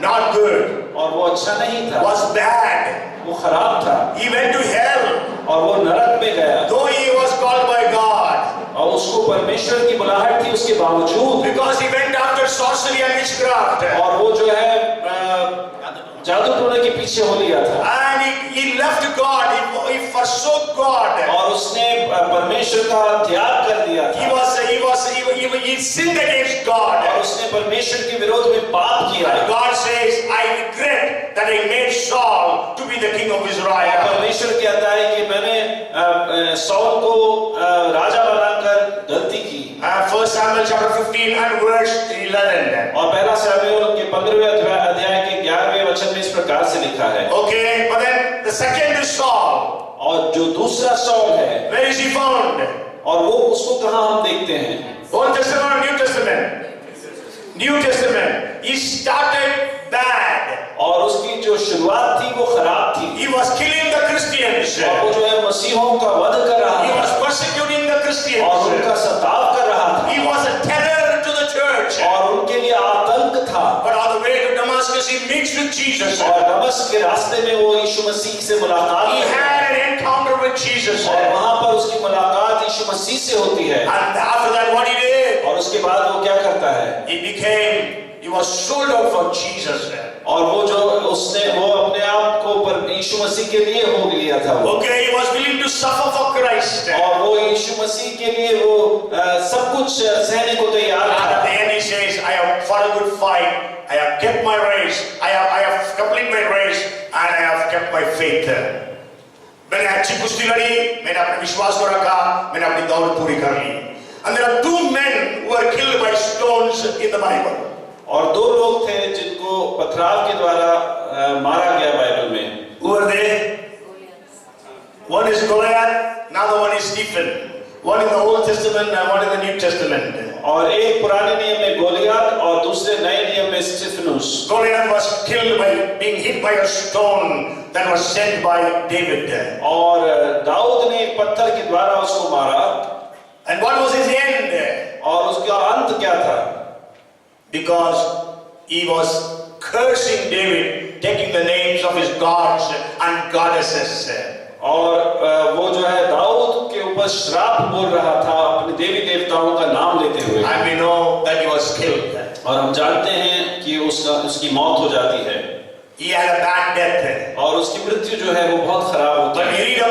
not good. और वो अच्छा नहीं था, Was bad. वो खराब था। He went to hell. और वो नरक में गया। Though he was called by God. और उसको परमेश्वर की बुलाहट थी उसके बावजूद, Because he went after sorcery and witchcraft. और वो जो है जादू टोने के पीछे हो लिया था। And he left God. He forsook God. और उसने परमेश्वर का त्याग कर दिया था। He sinned against God. और उसने परमेश्वर के विरोध में पाप किया। God says, I regret that I made Saul to be the king of Israel. परमेश्वर कहता है कि मैंने सौल को राजा बनाकर गलती की। 1 Samuel chapter 15 and verse 11. और पहला शमूएल के 15वें अध्याय के 11वें वचन में इस प्रकार से लिखा है। Okay, but then the second is Saul. और जो दूसरा सौल है, Where is he found? और वो उसको कहाँ हम देखते हैं? Old Testament or New Testament? New Testament. He started bad. और उसकी जो शुरुआत थी वो खराब थी। He was killing the Christians. और वो जो है मसीहों का वध कर रहा He was था। persecuting the और Christians. उनका सताव कर रहा था He was a terror to the church. और उनके लिए आतंक था। But on the way to Damascus, he meets with Jesus. और दमिश्क के रास्ते में वो यीशु मसीह से मुलाकात He करता had है an encounter with Jesus. और वहां पर उसकी मुलाकात यीशु मसीह से होती है। And after that, what he did? और उसके बाद वो क्या करता है? He was sold out for Jesus. और वो जो उसने वो अपने आप को पर यीशु मसीह के लिए हो लिया था वो। Okay, he was willing to suffer for Christ. और वो यीशु मसीह के लिए वो सब कुछ सहने को तैयार And at था। the end he says, I have fought a good fight. I have kept my race. I have completed my race and I have kept my faith. मैंने अच्छी कुश्ती लड़ी, मैंने अपने विश्वास को रखा, मैंने अपनी दौड़ पूरी कर ली. And there are two men who were killed by stones in the Bible. और दो लोग थे जिनको पथराव के द्वारा मारा गया बाइबल में। Who are they? One is Goliath, another one is Stephen. One in the Old Testament and one in the New Testament. और एक पुराने नियम में गोलियत और दूसरे नए नियम में स्टिफनुस। Goliath was killed by being hit by a stone that was sent by David. और दाऊद ने एक पत्थर के द्वारा उसको मारा। And what was his end? और उसका अंत क्या था? Because he was cursing David, taking the names of his gods and goddesses. और वो जो है दाऊद के ऊपर श्राप बोल रहा था अपने देवी देवताओं का नाम लेते हुए। And we know that he was killed. और हम जानते हैं कि उसकी मौत हो जाती है। He had a bad death. और उसकी मृत्यु जो है वो बहुत खराब होती But है। we read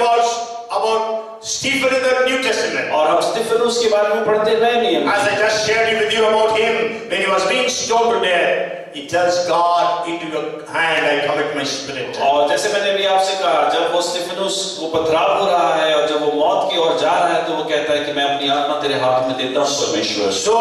about Stephen in the New Testament. और हम स्टिफनुस के बारे में पढ़ते नए नियम। As I just shared with you about him, when he was being stoned to death, he tells God, into your hand I commit my spirit. और जैसे मैंने भी आपसे कहा, जब वो स्टिफनुस वो पथराव हो रहा है और जब वो मौत की ओर जा रहा है तो वो कहता है कि मैं अपनी आत्मा तेरे हाथ में देता हूँ परमेश्वर। So,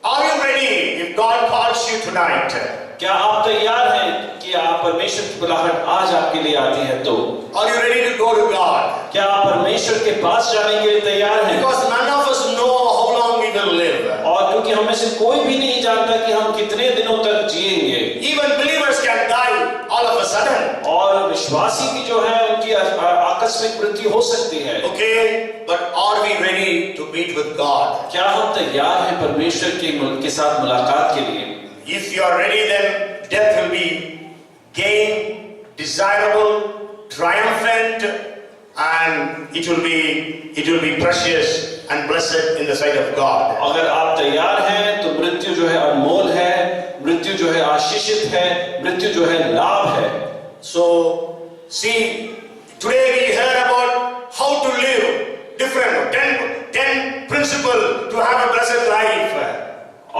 are you ready if God calls you tonight? क्या आप तैयार हैं कि आप परमेश्वर की बुलाहट आज आपके लिए आती है तो? Are you ready to go to God? क्या आप परमेश्वर के पास जाने के लिए तैयार हैं? Because none of us know how long we will live. और क्योंकि हम में से कोई भी नहीं जानता कि हम कितने दिनों तक जिएंगे। Even believers can die all of a sudden. और विश्वासी भी जो है उनकी आकस्मिक मृत्यु हो सकती है। Okay, but are we ready to meet with God? क्या हम तैयार हैं परमेश्वर के साथ मुलाकात के लिए? If you are ready, then death will be gain, desirable, triumphant, and it will be precious and blessed in the sight of God. अगर आप तैयार हैं तो मृत्यु जो है अनमोल है, मृत्यु जो है आशीषित है, मृत्यु जो है लाभ है। So, see, today we heard about how to live different 10 principles to have a blessed life.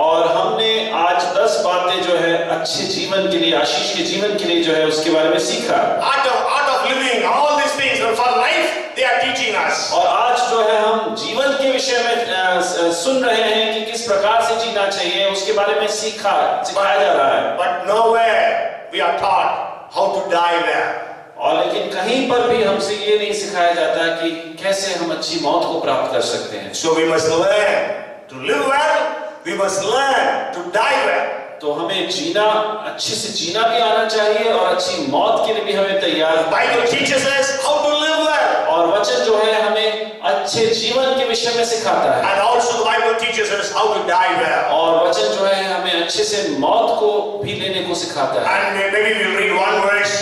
और हमने आज 10 बातें जो है अच्छे जीवन के लिए, आशीष के जीवन के लिए जो है उसके बारे में सीखा। Art of living, all these things for life they are teaching us. और आज जो है हम जीवन के विषय में सुन रहे हैं कि किस प्रकार से जीना चाहिए, उसके बारे में सिखाया जा रहा है। But nowhere we are taught how to die well. और लेकिन कहीं पर भी हमसे ये नहीं सिखाया जाता कि कैसे हम अच्छी मौत को प्राप्त कर सकते हैं। So we must learn to live well. We must learn to die well. तो हमें जीना, अच्छे से जीना भी आना चाहिए और अच्छी मौत के लिए भी हमें तैयार। The Bible teaches us how to live well. और वचन जो है हमें अच्छे जीवन के विषय में सिखाता है। And also the Bible teaches us how to die well. और वचन जो है हमें अच्छे से मौत को भी लेने को सिखाता है। And maybe we'll read one verse.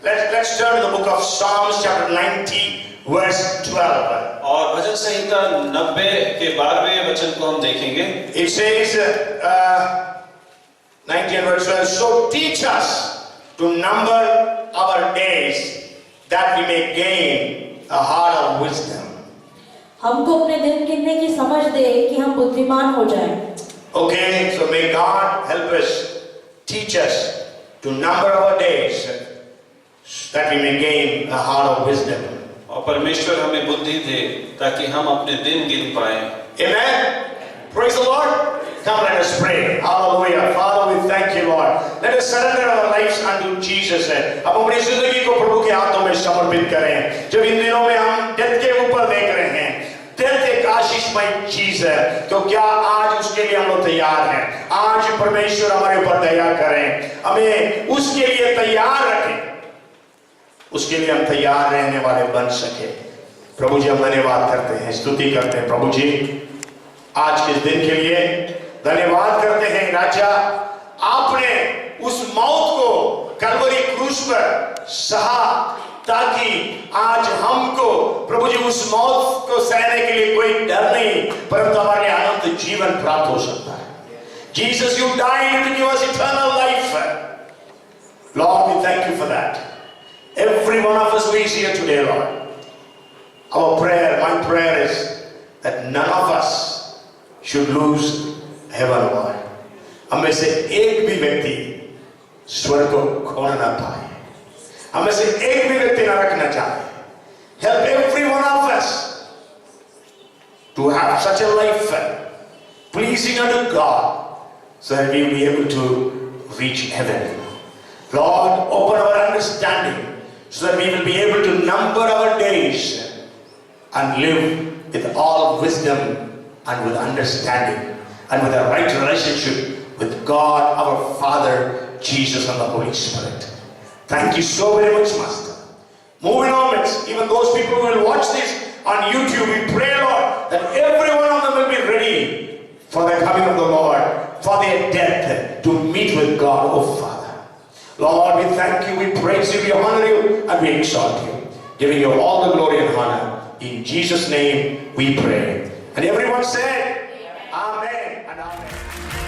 Let's turn to the book of Psalms chapter 90 verse 12. और भजन संहिता 90 के 12वें वचन को हम देखेंगे। It says 90 and verse 12. So teach us to number our days that we may gain a heart of wisdom. हमको अपने दिन गिनने की समझ दे कि हम बुद्धिमान हो जाएं। Okay, so may God help us, teach us to number our days that we may gain a heart of wisdom. और परमेश्वर हमें बुद्धि दे ताकि हम अपने दिन गिन पाएं। Amen. Praise the Lord. Come, let us pray. Hallelujah. Father, we thank you, Lord. Let us surrender our lives unto Jesus. अब अपनी जिंदगी को प्रभु के हाथों में समर्पित करें। जब इन दिनों में हम डेथ के ऊपर देख रहे हैं, डेथ एक आशीषमय चीज है, तो क्या आज उसके लिए हम लोग तैयार हैं? आज परमेश्वर हमारे ऊपर दया करें, हमें उसके लिए तैयार रखें, उसके लिए हम तैयार रहने वाले बन सके। प्रभु जी हम धन्यवाद करते हैं, स्तुति करते हैं प्रभु जी आज के दिन के लिए धन्यवाद करते हैं। राजा आपने उस मौत को कलवरी क्रूस पर सहा ताकि आज हमको प्रभु जी उस मौत को सहने के लिए कोई डर नहीं परंतु हमारे अनंत जीवन प्राप्त हो सकता है। Jesus, you died to give us eternal life. Lord, we thank you for that. Every one of us who is here today, Lord, our prayer, my prayer is that none of us should lose heaven, Lord. हमें से एक भी व्यक्ति स्वर्ग को खोना ना पाए, हमें से एक भी व्यक्ति ना रखना चाहे। Help every one of us to have such a life pleasing unto God, so that we will be able to reach heaven. Lord, open our understanding so that we will be able to number our days and live with all wisdom and with understanding and with a right relationship with God, our Father, Jesus, and the Holy Spirit. Thank you so very much, Master. Moving onwards, even those people who will watch this on YouTube, we pray, Lord, that every one of them will be ready for the coming of the Lord, for their death, to meet with God, oh Father. Lord, we thank you, we praise you, we honor you, and we exalt you, giving you all the glory and honor. In Jesus' name we pray. And everyone said, Amen and Amen.